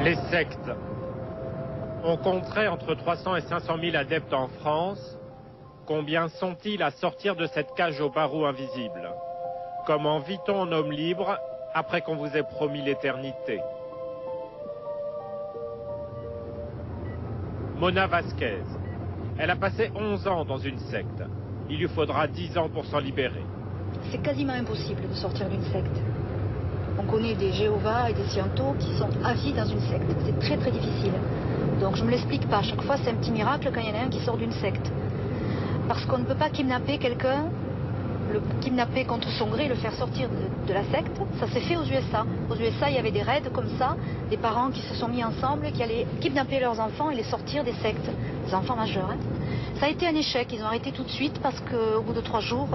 Les sectes. On compterait entre 300 et 500 000 adeptes en France. Combien sont-ils à sortir de cette cage aux barreaux invisibles? Comment vit-on en homme libre après qu'on vous ait promis l'éternité? Mona Vasquez. Elle a passé 11 ans dans une secte. Il lui faudra 10 ans pour s'en libérer. C'est quasiment impossible de sortir d'une secte. On connaît des Jéhovah et des Scientos qui sont à vie dans une secte. C'est très très difficile. Donc je ne me l'explique pas. Chaque fois c'est un petit miracle quand il y en a un qui sort d'une secte. Parce qu'on ne peut pas kidnapper quelqu'un, le kidnapper contre son gré et le faire sortir de la secte. Ça s'est fait aux USA. Aux USA il y avait des raids comme ça, des parents qui se sont mis ensemble et qui allaient kidnapper leurs enfants et les sortir des sectes. Des enfants majeurs. Hein. Ça a été un échec. Ils ont arrêté tout de suite parce qu'au bout de 3 jours,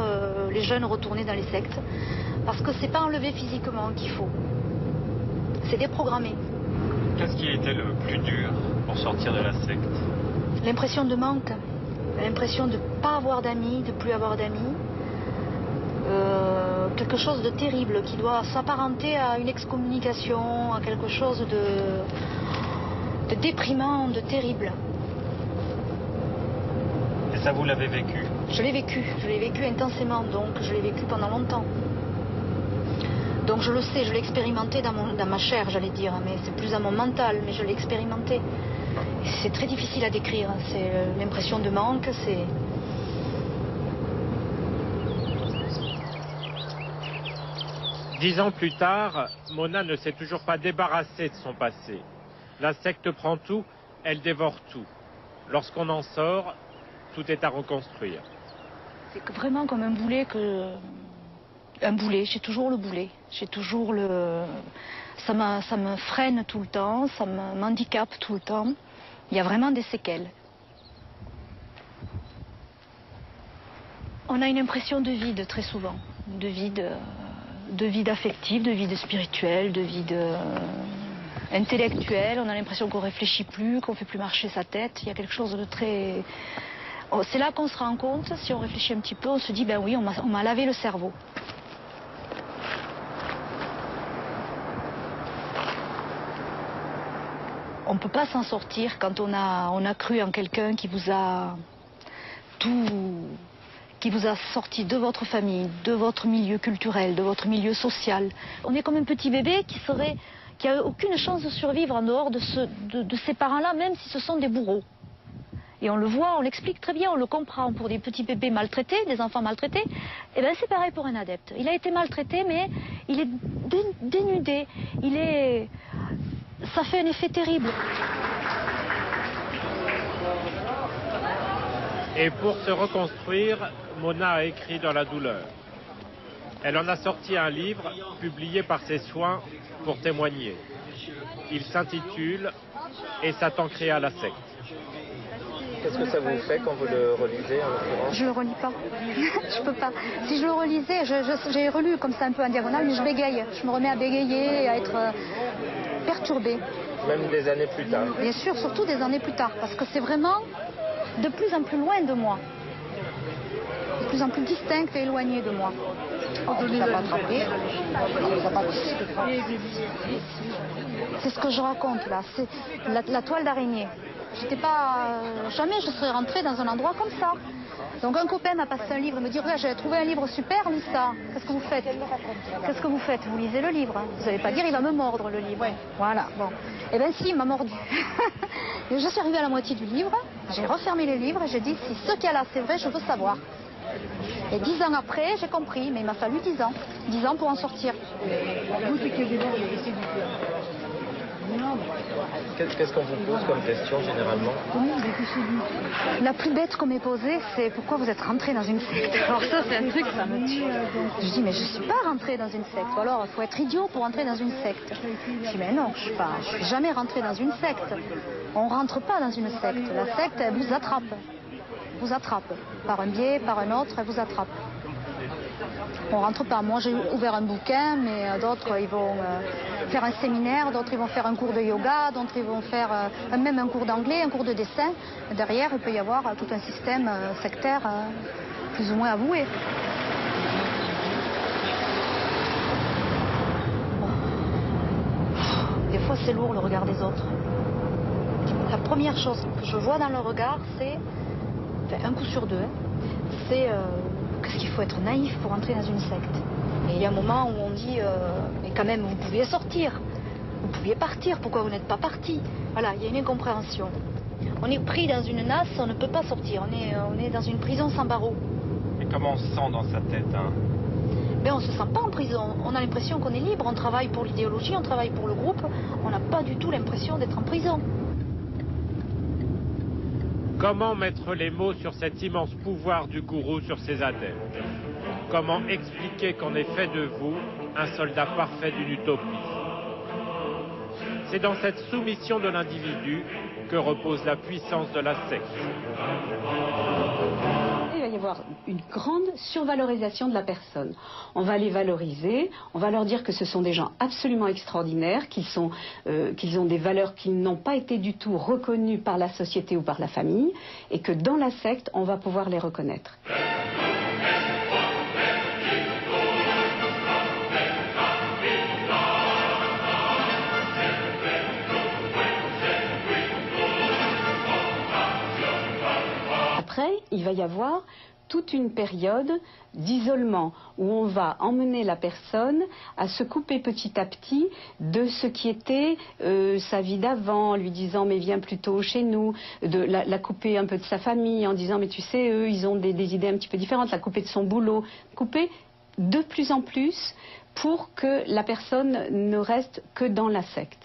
les jeunes retournaient dans les sectes. Parce que c'est pas enlevé physiquement qu'il faut. C'est déprogrammé. Qu'est-ce qui a été le plus dur pour sortir de la secte? L'impression de manque. L'impression de ne pas avoir d'amis, de plus avoir d'amis. Quelque chose de terrible qui doit s'apparenter à une excommunication, à quelque chose de déprimant, de terrible. Et ça, vous l'avez vécu? Je l'ai vécu intensément, donc je l'ai vécu pendant longtemps. Donc je le sais, je l'ai expérimenté dans ma chair, j'allais dire, mais c'est plus dans mon mental, mais je l'ai expérimenté. C'est très difficile à décrire, c'est l'impression de manque, c'est... Dix ans plus tard, Mona ne s'est toujours pas débarrassée de son passé. La secte prend tout, elle dévore tout. Lorsqu'on en sort, tout est à reconstruire. C'est vraiment comme un boulet que... Un boulet, j'ai toujours le boulet. J'ai toujours le... Ça me freine tout le temps, ça m'handicape tout le temps. Il y a vraiment des séquelles. On a une impression de vide très souvent. De vide affectif, de vide spirituel, de vide intellectuel. On a l'impression qu'on réfléchit plus, qu'on fait plus marcher sa tête. Il y a quelque chose de très... Oh, c'est là qu'on se rend compte, si on réfléchit un petit peu, on se dit, ben oui, on m'a lavé le cerveau. On ne peut pas s'en sortir quand on a cru en quelqu'un qui vous a sorti de votre famille, de votre milieu culturel, de votre milieu social. On est comme un petit bébé qui a aucune chance de survivre en dehors de ses parents-là, même si ce sont des bourreaux. Et on le voit, on l'explique très bien, on le comprend. Pour des petits bébés maltraités, des enfants maltraités, et ben c'est pareil pour un adepte. Il a été maltraité, mais il est dénudé, ça fait un effet terrible. Et pour se reconstruire, Mona a écrit dans la douleur. Elle en a sorti un livre, publié par ses soins, pour témoigner. Il s'intitule « Et Satan créa la secte ». Qu'est-ce que ça vous fait quand vous le relisez en l'occurrence? Je le relis pas. Je peux pas. Si je le relisais, j'ai relu comme ça un peu en diagonale, mais je bégaye. Je me remets à bégayer, à être perturbée. Même des années plus tard? Bien sûr, surtout des années plus tard, parce que c'est vraiment de plus en plus loin de moi. De plus en plus distinct et éloigné de moi. C'est ce que je raconte là, c'est la toile d'araignée. Jamais je serais rentrée dans un endroit comme ça. Donc un copain m'a passé un livre, il me dit ouais, j'ai trouvé un livre super, lis ça. Qu'est-ce que vous faites? Qu'est-ce que vous faites? Vous lisez le livre. Vous n'allez pas dire il va me mordre le livre. Voilà, bon. Eh bien si, il m'a mordu. Et je suis arrivée à la moitié du livre, j'ai refermé le livre et j'ai dit si ce qu'il y a là c'est vrai, je veux savoir. Et 10 ans après, j'ai compris, mais il m'a fallu 10 ans. 10 ans pour en sortir. Qu'est-ce qu'on vous pose comme question généralement? La plus bête qu'on m'ait posée, c'est pourquoi vous êtes rentré dans une secte? Alors ça, c'est un truc, ça me tue. Je dis, mais je ne suis pas rentrée dans une secte. Ou alors, il faut être idiot pour rentrer dans une secte. Je dis, mais non, je ne suis jamais rentrée dans une secte. On ne rentre pas dans une secte. La secte, elle vous attrape. Vous attrape. Par un biais, par un autre, elle vous attrape. On rentre pas. Moi, j'ai ouvert un bouquin, mais d'autres, ils vont faire un séminaire, d'autres, ils vont faire un cours de yoga, d'autres, ils vont faire même un cours d'anglais, un cours de dessin. Derrière, il peut y avoir tout un système sectaire plus ou moins avoué. Des fois, c'est lourd le regard des autres. La première chose que je vois dans le regard, c'est, enfin, un coup sur deux, c'est qu'est-ce qu'il faut être naïf pour entrer dans une secte. Et il y a un moment où on dit, mais quand même, vous pouviez sortir, vous pouviez partir, pourquoi vous n'êtes pas parti? Voilà, il y a une incompréhension. On est pris dans une nasse, on ne peut pas sortir, on est dans une prison sans barreaux. Et comment on se sent dans sa tête, hein? Ben, on ne se sent pas en prison, on a l'impression qu'on est libre, on travaille pour l'idéologie, on travaille pour le groupe, on n'a pas du tout l'impression d'être en prison. Comment mettre les mots sur cet immense pouvoir du gourou sur ses adeptes? Comment expliquer qu'on est fait de vous un soldat parfait d'une utopie? C'est dans cette soumission de l'individu que repose la puissance de la secte. Il va y avoir une grande survalorisation de la personne. On va les valoriser, on va leur dire que ce sont des gens absolument extraordinaires, qu'ils ont des valeurs qui n'ont pas été du tout reconnues par la société ou par la famille, et que dans la secte, on va pouvoir les reconnaître. Après, il va y avoir toute une période d'isolement où on va emmener la personne à se couper petit à petit de ce qui était sa vie d'avant, en lui disant mais viens plutôt chez nous, de la couper un peu de sa famille en disant mais tu sais eux ils ont des idées un petit peu différentes, la couper de son boulot, couper de plus en plus pour que la personne ne reste que dans la secte.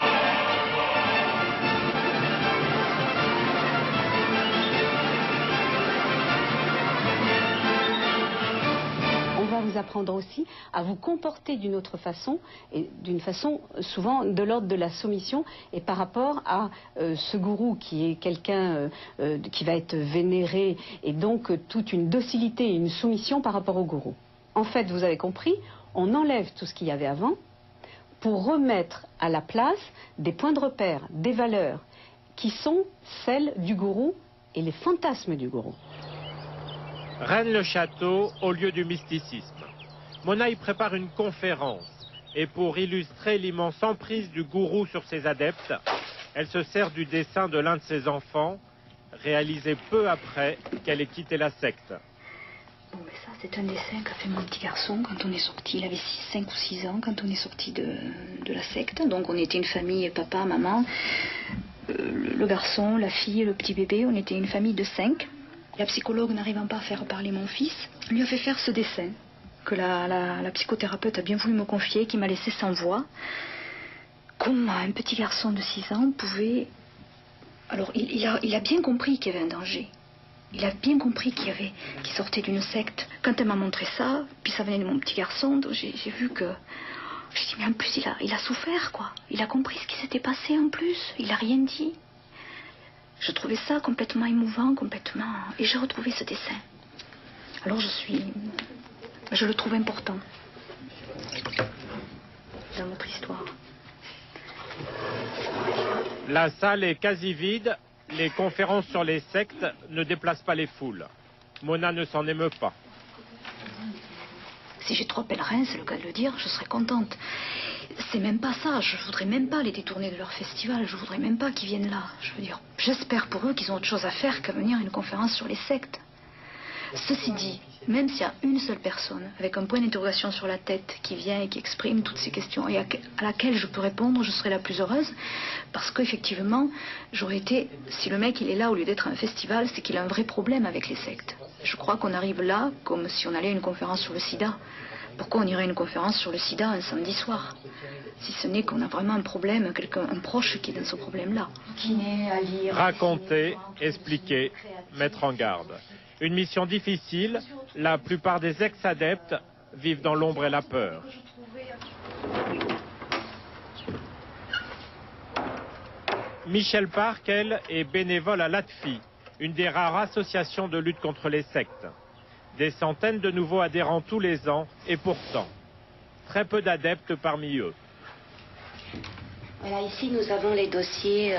Vous apprendre aussi à vous comporter d'une autre façon, et d'une façon souvent de l'ordre de la soumission, et par rapport à ce gourou qui est quelqu'un qui va être vénéré, et donc toute une docilité et une soumission par rapport au gourou. En fait, vous avez compris, on enlève tout ce qu'il y avait avant pour remettre à la place des points de repère, des valeurs qui sont celles du gourou et les fantasmes du gourou. Rennes-le-Château, au lieu du mysticisme. Mona y prépare une conférence. Et pour illustrer l'immense emprise du gourou sur ses adeptes, elle se sert du dessin de l'un de ses enfants, réalisé peu après qu'elle ait quitté la secte. Bon, mais ça, c'est un dessin qu'a fait mon petit garçon quand on est sorti. Il avait 5 ou 6 ans quand on est sorti de la secte. Donc on était une famille, papa, maman, le garçon, la fille, le petit bébé. On était une famille de 5. La psychologue, n'arrivant pas à faire parler mon fils, lui a fait faire ce dessin que la psychothérapeute a bien voulu me confier, qui m'a laissé sans voix. Comment un petit garçon de 6 ans pouvait... Alors, il a bien compris qu'il y avait un danger. Il a bien compris qu'il sortait d'une secte. Quand elle m'a montré ça, puis ça venait de mon petit garçon, j'ai vu que... J'ai dit, mais en plus, il a souffert, quoi. Il a compris ce qui s'était passé en plus. Il n'a rien dit. Je trouvais ça complètement émouvant, complètement... Et j'ai retrouvé ce dessin. Alors je le trouve important dans notre histoire. La salle est quasi vide. Les conférences sur les sectes ne déplacent pas les foules. Mona ne s'en émeut pas. Si j'ai 3 pèlerins, c'est le cas de le dire, je serais contente. C'est même pas ça, je voudrais même pas les détourner de leur festival, je voudrais même pas qu'ils viennent là. Je veux dire, j'espère pour eux qu'ils ont autre chose à faire qu'à venir à une conférence sur les sectes. Ceci dit, même s'il y a une seule personne avec un point d'interrogation sur la tête qui vient et qui exprime toutes ces questions et à laquelle je peux répondre, je serai la plus heureuse, parce qu'effectivement, j'aurais été, si le mec il est là au lieu d'être à un festival, c'est qu'il a un vrai problème avec les sectes. Je crois qu'on arrive là comme si on allait à une conférence sur le sida. Pourquoi on irait à une conférence sur le sida un samedi soir? Si ce n'est qu'on a vraiment un problème, un proche qui est dans ce problème-là. Raconter, expliquer, mettre en garde. Une mission difficile, la plupart des ex-adeptes vivent dans l'ombre et la peur. Michel Park, elle, est bénévole à l'ATFI, une des rares associations de lutte contre les sectes. Des centaines de nouveaux adhérents tous les ans, et pourtant, très peu d'adeptes parmi eux. Voilà, ici nous avons les dossiers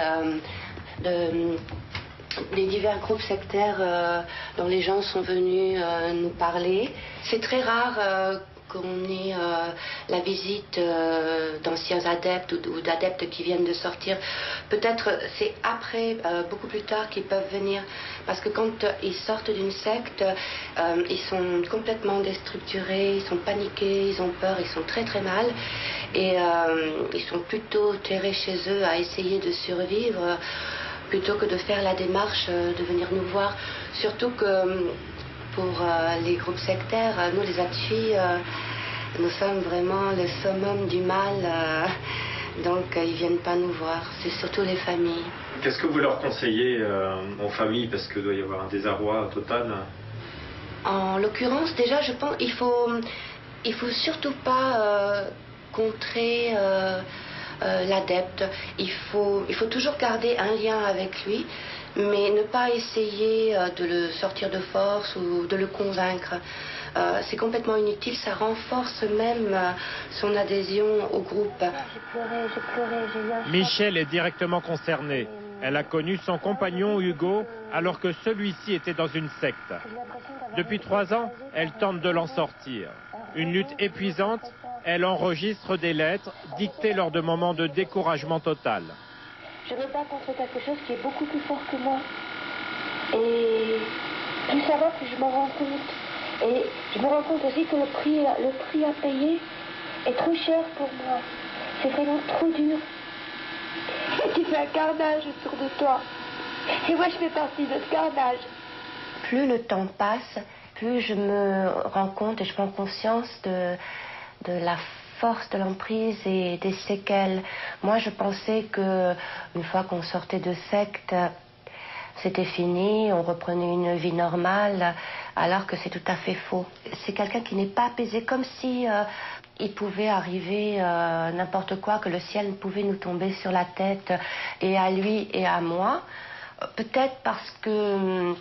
des divers groupes sectaires dont les gens sont venus nous parler. C'est très rare qu'on ait la visite d'anciens adeptes ou d'adeptes qui viennent de sortir. Peut-être c'est après, beaucoup plus tard, qu'ils peuvent venir. Parce que quand ils sortent d'une secte, ils sont complètement déstructurés, ils sont paniqués, ils ont peur, ils sont très très mal. Et ils sont plutôt terrés chez eux à essayer de survivre plutôt que de faire la démarche de venir nous voir. Surtout que pour les groupes sectaires, nous les filles, nous sommes vraiment le summum du mal, donc ils viennent pas nous voir, c'est surtout les familles. Qu'est-ce que vous leur conseillez aux familles, parce qu'il doit y avoir un désarroi total? En l'occurrence, déjà, je pense qu'il faut surtout pas contrer l'adepte. Il faut toujours garder un lien avec lui, mais ne pas essayer de le sortir de force ou de le convaincre. C'est complètement inutile, ça renforce même son adhésion au groupe. J'ai pleuré. Michel est directement concernée. Elle a connu son compagnon Hugo alors que celui-ci était dans une secte. Depuis 3 ans, elle tente de l'en sortir. Une lutte épuisante, elle enregistre des lettres dictées lors de moments de découragement total. Je me bats contre quelque chose qui est beaucoup plus fort que moi. Et plus ça va, plus je m'en rends compte. Et je me rends compte aussi que le prix à payer est trop cher pour moi. C'est vraiment trop dur. Tu fais un carnage autour de toi. Et moi, je fais partie de ce carnage. Plus le temps passe, plus je me rends compte et je prends conscience de la force de l'emprise et des séquelles. Moi, je pensais que une fois qu'on sortait de secte, c'était fini, on reprenait une vie normale, alors que c'est tout à fait faux. C'est quelqu'un qui n'est pas apaisé, comme si il pouvait arriver n'importe quoi, que le ciel pouvait nous tomber sur la tête, et à lui et à moi. Peut-être parce que,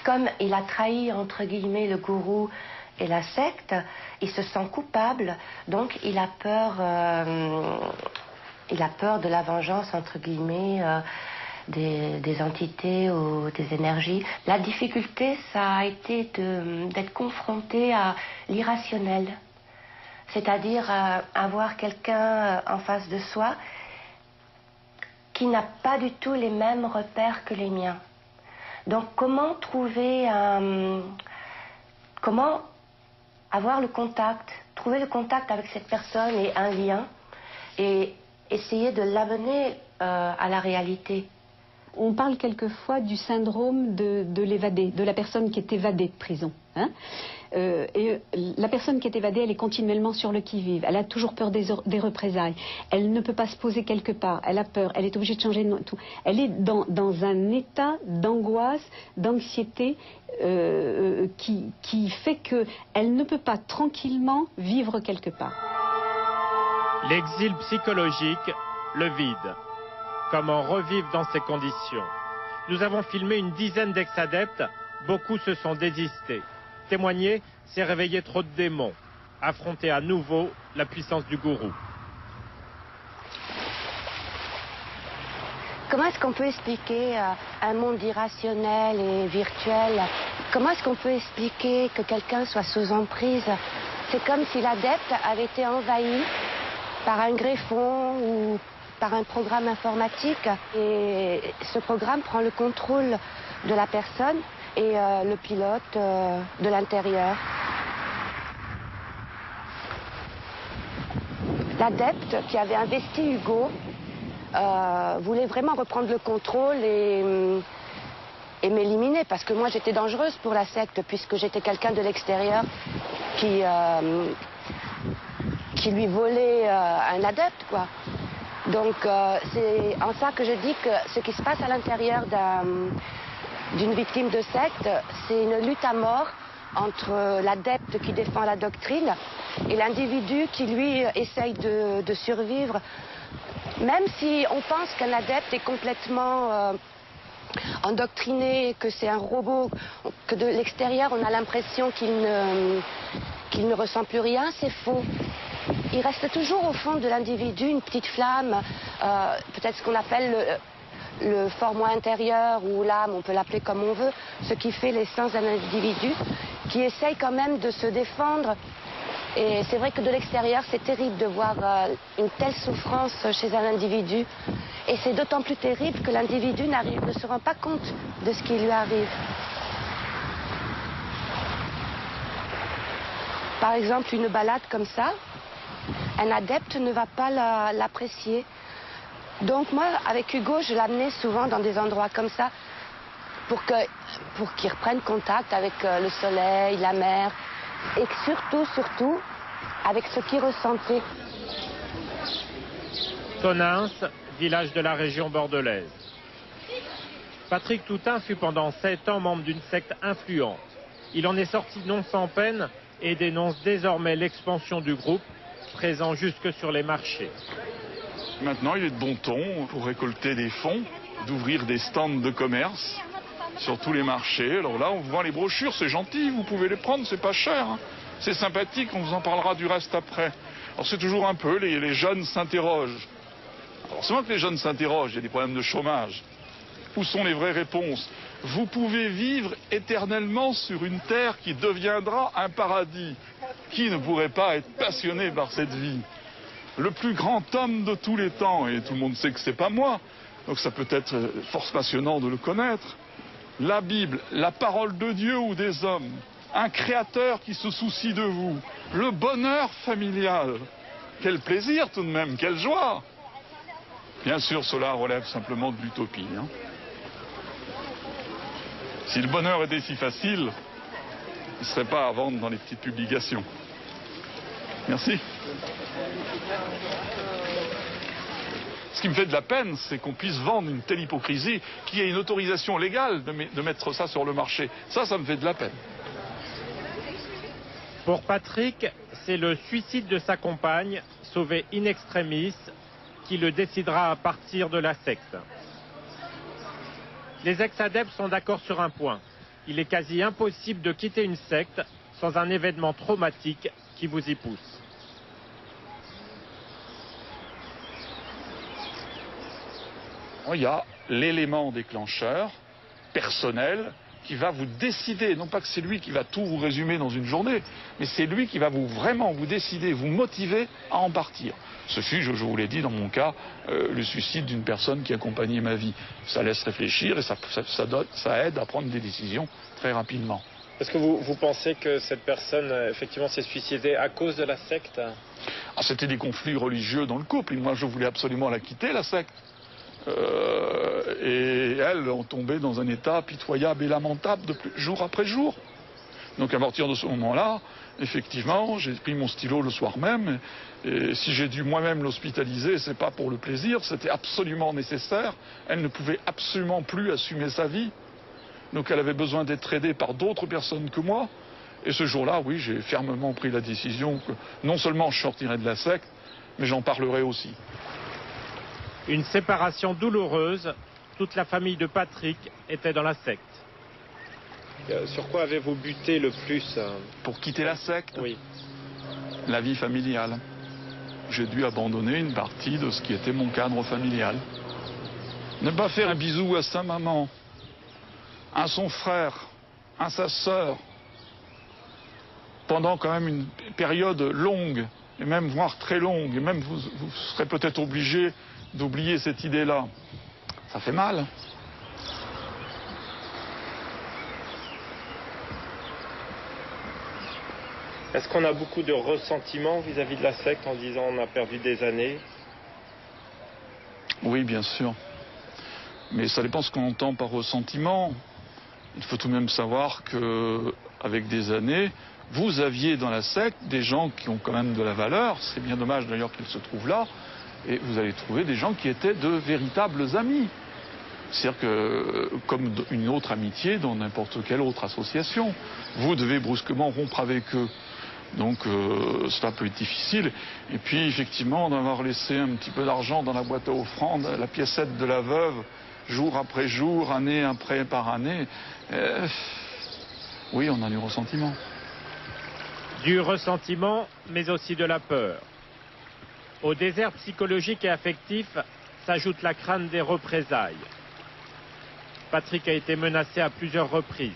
comme il a trahi, entre guillemets, le gourou et la secte, il se sent coupable, donc il a peur de la vengeance, entre guillemets, des entités ou des énergies. La difficulté, ça a été d'être confronté à l'irrationnel, c'est-à-dire avoir quelqu'un en face de soi qui n'a pas du tout les mêmes repères que les miens. Donc comment comment avoir le contact, trouver le contact avec cette personne et un lien, et essayer de l'amener à la réalité. On parle quelquefois du syndrome de l'évadé, de la personne qui est évadée de prison. Hein, et la personne qui est évadée, elle est continuellement sur le qui-vive. Elle a toujours peur des représailles. Elle ne peut pas se poser quelque part. Elle a peur. Elle est obligée de changer de tout. Elle est dans un état d'angoisse, d'anxiété qui fait qu'elle ne peut pas tranquillement vivre quelque part. L'exil psychologique, le vide. Comment revivre dans ces conditions? Nous avons filmé une dizaine d'ex-adeptes. Beaucoup se sont désistés. Témoigner, c'est réveiller trop de démons. Affronter à nouveau la puissance du gourou. Comment est-ce qu'on peut expliquer un monde irrationnel et virtuel? Comment est-ce qu'on peut expliquer que quelqu'un soit sous emprise? C'est comme si l'adepte avait été envahi par un greffon ou par un programme informatique, et ce programme prend le contrôle de la personne et le pilote de l'intérieur. L'adepte qui avait investi Hugo voulait vraiment reprendre le contrôle et m'éliminer, parce que moi j'étais dangereuse pour la secte, puisque j'étais quelqu'un de l'extérieur qui lui volait un adepte, quoi. Donc c'est en ça que je dis que ce qui se passe à l'intérieur d'une victime de secte, c'est une lutte à mort entre l'adepte qui défend la doctrine et l'individu qui, lui, essaye de survivre. Même si on pense qu'un adepte est complètement endoctriné, que c'est un robot, que de l'extérieur on a l'impression qu'il ne ressent plus rien, c'est faux. Il reste toujours au fond de l'individu une petite flamme, peut-être ce qu'on appelle le fort moi intérieur ou l'âme, on peut l'appeler comme on veut, ce qui fait l'essence d'un individu qui essaye quand même de se défendre. Et c'est vrai que de l'extérieur, c'est terrible de voir une telle souffrance chez un individu. Et c'est d'autant plus terrible que l'individu ne se rend pas compte de ce qui lui arrive. Par exemple, une balade comme ça, un adepte ne va pas l'apprécier. Donc moi, avec Hugo, je l'amenais souvent dans des endroits comme ça pour qu'il reprenne contact avec le soleil, la mer, et surtout, avec ce qu'il ressentait. Tonins, village de la région bordelaise. Patrick Toutain fut pendant 7 ans membre d'une secte influente. Il en est sorti non sans peine et dénonce désormais l'expansion du groupe, présent jusque sur les marchés. Maintenant, il est de bon ton, pour récolter des fonds, d'ouvrir des stands de commerce sur tous les marchés. Alors là, on vous vend les brochures, c'est gentil, vous pouvez les prendre, c'est pas cher. Hein. C'est sympathique, on vous en parlera du reste après. Alors c'est toujours un peu, les jeunes s'interrogent. Alors c'est vrai que les jeunes s'interrogent, il y a des problèmes de chômage. Où sont les vraies réponses? Vous pouvez vivre éternellement sur une terre qui deviendra un paradis. Qui ne pourrait pas être passionné par cette vie? Le plus grand homme de tous les temps, et tout le monde sait que c'est pas moi, donc ça peut être fort passionnant de le connaître. La Bible, la parole de Dieu ou des hommes, un créateur qui se soucie de vous, le bonheur familial. Quel plaisir tout de même, quelle joie! Bien sûr, cela relève simplement de l'utopie. Hein. Si le bonheur était si facile, il ne serait pas à vendre dans les petites publications. Merci. Ce qui me fait de la peine, c'est qu'on puisse vendre une telle hypocrisie, qu'il y ait une autorisation légale de mettre ça sur le marché. Ça me fait de la peine. Pour Patrick, c'est le suicide de sa compagne, sauvé in extremis, qui le décidera à partir de la secte. Les ex-adeptes sont d'accord sur un point. Il est quasi impossible de quitter une secte sans un événement traumatique qui vous y pousse. Il y a l'élément déclencheur, personnel, qui va vous décider. Non pas que c'est lui qui va tout vous résumer dans une journée, mais c'est lui qui va vraiment vous décider, vous motiver à en partir. Ce fut, je vous l'ai dit, dans mon cas, le suicide d'une personne qui accompagnait ma vie. Ça laisse réfléchir et ça aide à prendre des décisions très rapidement. Est-ce que vous pensez que cette personne, effectivement, s'est suicidée à cause de la secte? C'était des conflits religieux dans le couple. Et moi, je voulais absolument la quitter, la secte. Et elle en tombait dans un état pitoyable et lamentable jour après jour. Donc à partir de ce moment-là, effectivement, j'ai pris mon stylo le soir même, et si j'ai dû moi-même l'hospitaliser, c'est pas pour le plaisir, c'était absolument nécessaire. Elle ne pouvait absolument plus assumer sa vie, donc elle avait besoin d'être aidée par d'autres personnes que moi. Et ce jour-là, oui, j'ai fermement pris la décision que non seulement je sortirais de la secte, mais j'en parlerai aussi. Une séparation douloureuse, toute la famille de Patrick était dans la secte. Sur quoi avez-vous buté le plus? Pour quitter la secte? Oui. La vie familiale. J'ai dû abandonner une partie de ce qui était mon cadre familial. Ne pas faire un bisou à sa maman, à son frère, à sa sœur, pendant quand même une période longue, et même voire très longue, et même vous serez peut-être obligé d'oublier cette idée-là. Ça fait mal. Est-ce qu'on a beaucoup de ressentiment vis-à-vis de la secte en disant on a perdu des années? Oui, bien sûr. Mais ça dépend ce qu'on entend par ressentiment. Il faut tout de même savoir qu'avec des années, vous aviez dans la secte des gens qui ont quand même de la valeur. C'est bien dommage d'ailleurs qu'ils se trouvent là. Et vous allez trouver des gens qui étaient de véritables amis. C'est-à-dire que, comme une autre amitié dans n'importe quelle autre association, vous devez brusquement rompre avec eux. Donc cela peut être difficile. Et puis effectivement, d'avoir laissé un petit peu d'argent dans la boîte à offrandes, la piécette de la veuve, jour après jour, année après par année, oui, on a du ressentiment. Du ressentiment, mais aussi de la peur. Au désert psychologique et affectif s'ajoute la crainte des représailles. Patrick a été menacé à plusieurs reprises.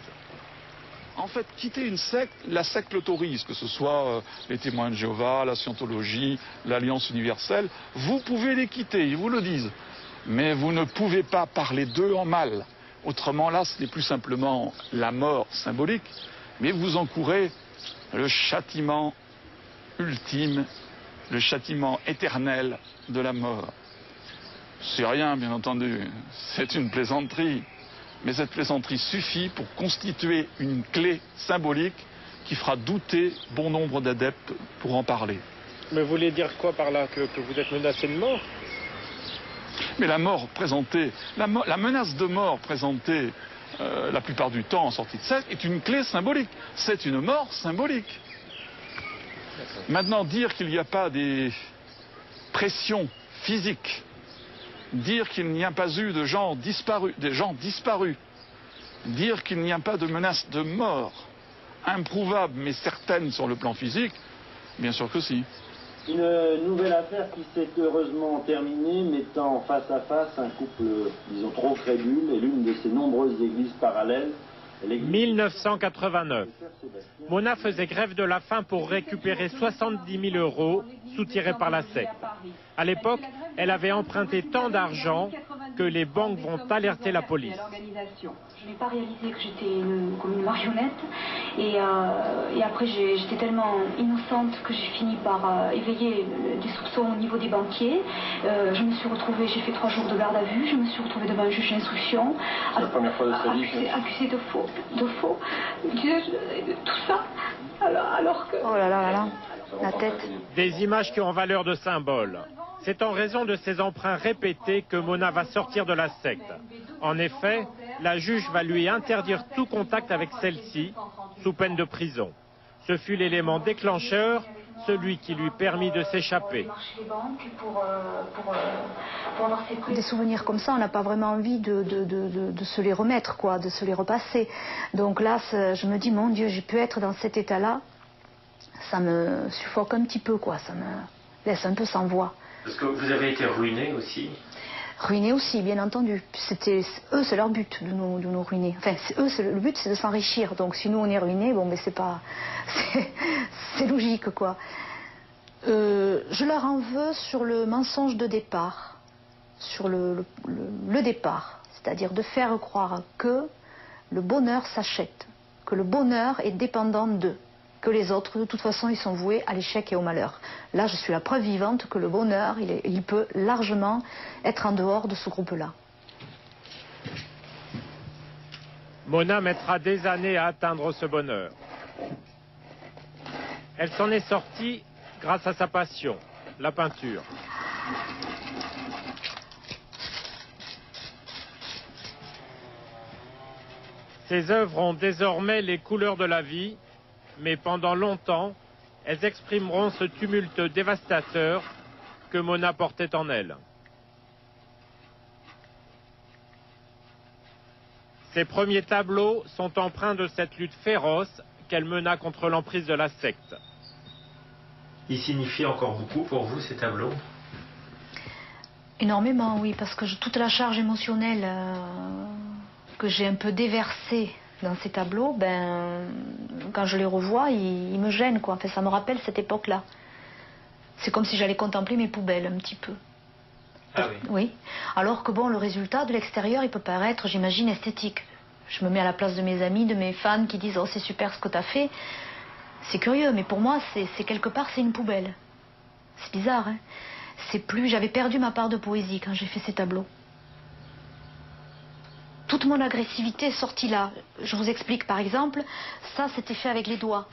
En fait, quitter une secte, la secte l'autorise, que ce soit les témoins de Jéhovah, la scientologie, l'Alliance universelle. Vous pouvez les quitter, ils vous le disent. Mais vous ne pouvez pas parler d'eux en mal. Autrement, là, ce n'est plus simplement la mort symbolique, mais vous encourez le châtiment ultime, le châtiment éternel de la mort. C'est rien, bien entendu, c'est une plaisanterie. Mais cette plaisanterie suffit pour constituer une clé symbolique qui fera douter bon nombre d'adeptes pour en parler. Mais vous voulez dire quoi par là, que vous êtes menacé de mort? Mais la mort présentée, la menace de mort présentée la plupart du temps en sortie de secte est une clé symbolique. C'est une mort symbolique. Maintenant, dire qu'il n'y a pas des pressions physiques, dire qu'il n'y a pas eu de gens disparus, dire qu'il n'y a pas de menace de mort, improuvable mais certaine sur le plan physique, bien sûr que si. Une nouvelle affaire qui s'est heureusement terminée, mettant face à face un couple, disons, trop crédule et l'une de ces nombreuses églises parallèles. 1989. Mona faisait grève de la faim pour récupérer 70 000 € soutirés par la secte. À l'époque, elle avait emprunté tant d'argent que les banques vont alerter la police. Je n'ai pas réalisé que j'étais comme une marionnette et après j'étais tellement innocente que j'ai fini par éveiller des soupçons au niveau des banquiers. Je me suis retrouvée, j'ai fait 3 jours de garde à vue, je me suis retrouvée devant un juge d'instruction. C'est la première fois de sa vie. Accusée de faux, tout ça, alors que... Oh là là là là, la tête. Des images qui ont valeur de symbole. C'est en raison de ces emprunts répétés que Mona va sortir de la secte. En effet, la juge va lui interdire tout contact avec celle-ci, sous peine de prison. Ce fut l'élément déclencheur, celui qui lui permit de s'échapper. Des souvenirs comme ça, on n'a pas vraiment envie de se les remettre, quoi, de se les repasser. Donc là, je me dis, mon Dieu, j'ai pu être dans cet état-là. Ça me suffoque un petit peu, quoi. Ça me laisse un peu sans voix. Parce que vous avez été ruiné aussi. Ruiné aussi, bien entendu. Eux, c'est leur but de nous ruiner. Enfin, le but, c'est de s'enrichir. Donc, si nous, on est ruinés, bon, mais c'est pas... C'est logique, quoi. Je leur en veux sur le mensonge de départ. Sur le départ. C'est-à-dire de faire croire que le bonheur s'achète. Que le bonheur est dépendant d'eux. Que les autres, de toute façon, ils sont voués à l'échec et au malheur. Là, je suis la preuve vivante que le bonheur, il peut largement être en dehors de ce groupe-là. Mona mettra des années à atteindre ce bonheur. Elle s'en est sortie grâce à sa passion, la peinture. Ses œuvres ont désormais les couleurs de la vie, mais pendant longtemps, elles exprimeront ce tumulte dévastateur que Mona portait en elle. Ses premiers tableaux sont empreints de cette lutte féroce qu'elle mena contre l'emprise de la secte. Ils signifient encore beaucoup pour vous, ces tableaux? Énormément, oui, parce que toute la charge émotionnelle que j'ai un peu déversée dans ces tableaux, quand je les revois, ils me gênent, quoi. Enfin, ça me rappelle cette époque-là. C'est comme si j'allais contempler mes poubelles, un petit peu. Ah oui. Oui. Alors que bon, le résultat de l'extérieur, il peut paraître, j'imagine, esthétique. Je me mets à la place de mes amis, de mes fans qui disent « Oh, c'est super ce que tu as fait ». C'est curieux, mais pour moi, c'est quelque part, c'est une poubelle. C'est bizarre, hein. J'avais perdu ma part de poésie quand j'ai fait ces tableaux. Toute mon agressivité est sortie là. Je vous explique, par exemple, ça, c'était fait avec les doigts,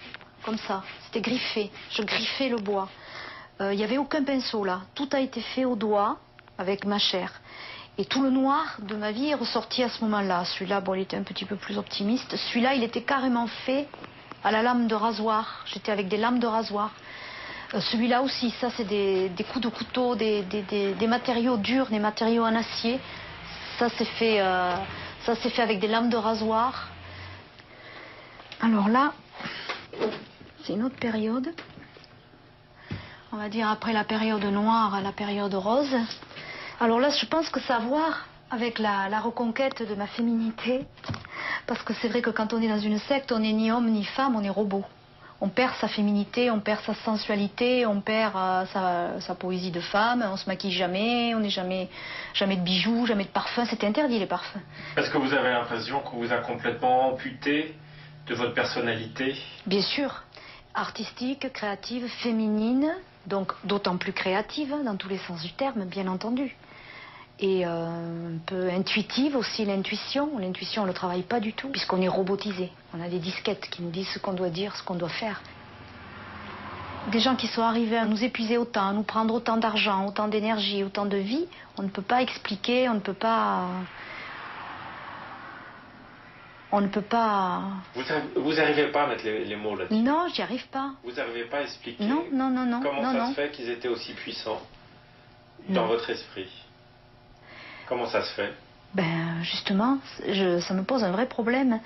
comme ça. C'était griffé. Je griffais le bois. Il n'y avait aucun pinceau, là. Tout a été fait au doigt, avec ma chair. Et tout le noir de ma vie est ressorti à ce moment-là. Celui-là, bon, il était un petit peu plus optimiste. Celui-là, il était carrément fait à la lame de rasoir. J'étais avec des lames de rasoir. Celui-là aussi, ça, c'est des coups de couteau, des matériaux durs, des matériaux en acier. Ça, c'est fait avec des lames de rasoir. Alors là, c'est une autre période. On va dire après la période noire à la période rose. Alors là, je pense que ça a à voir avec la reconquête de ma féminité. Parce que c'est vrai que quand on est dans une secte, on n'est ni homme ni femme, on est robot. On perd sa féminité, on perd sa sensualité, on perd sa poésie de femme, on se maquille jamais, on n'est jamais de bijoux, jamais de parfums. C'était interdit les parfums. Est-ce que vous avez l'impression qu'on vous a complètement amputé de votre personnalité? Bien sûr. Artistique, créative, féminine, donc d'autant plus créative dans tous les sens du terme, bien entendu. Et un peu intuitive aussi, l'intuition. L'intuition, on ne le travaille pas du tout, puisqu'on est robotisé. On a des disquettes qui nous disent ce qu'on doit dire, ce qu'on doit faire. Des gens qui sont arrivés à nous épuiser autant, à nous prendre autant d'argent, autant d'énergie, autant de vie, on ne peut pas expliquer, on ne peut pas... On ne peut pas... Vous n'arrivez pas à mettre les mots là-dessus? Non, j'y arrive pas. Vous n'arrivez pas à expliquer? Non. Comment ça se fait qu'ils étaient aussi puissants dans votre esprit? Comment ça se fait? Ben, justement, ça me pose un vrai problème.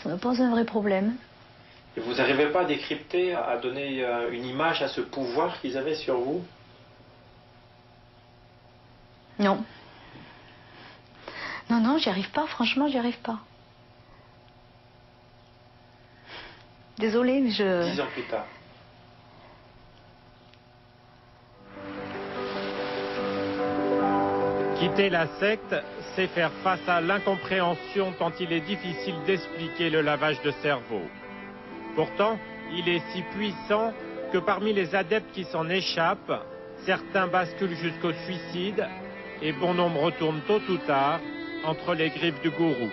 Ça me pose un vrai problème. Et vous n'arrivez pas à décrypter, à donner une image à ce pouvoir qu'ils avaient sur vous? Non. Non, j'y arrive pas, franchement, j'y arrive pas. Désolée, mais 10 ans plus tard. Quitter la secte, c'est faire face à l'incompréhension tant il est difficile d'expliquer le lavage de cerveau. Pourtant, il est si puissant que parmi les adeptes qui s'en échappent, certains basculent jusqu'au suicide et bon nombre retournent tôt ou tard entre les griffes du gourou.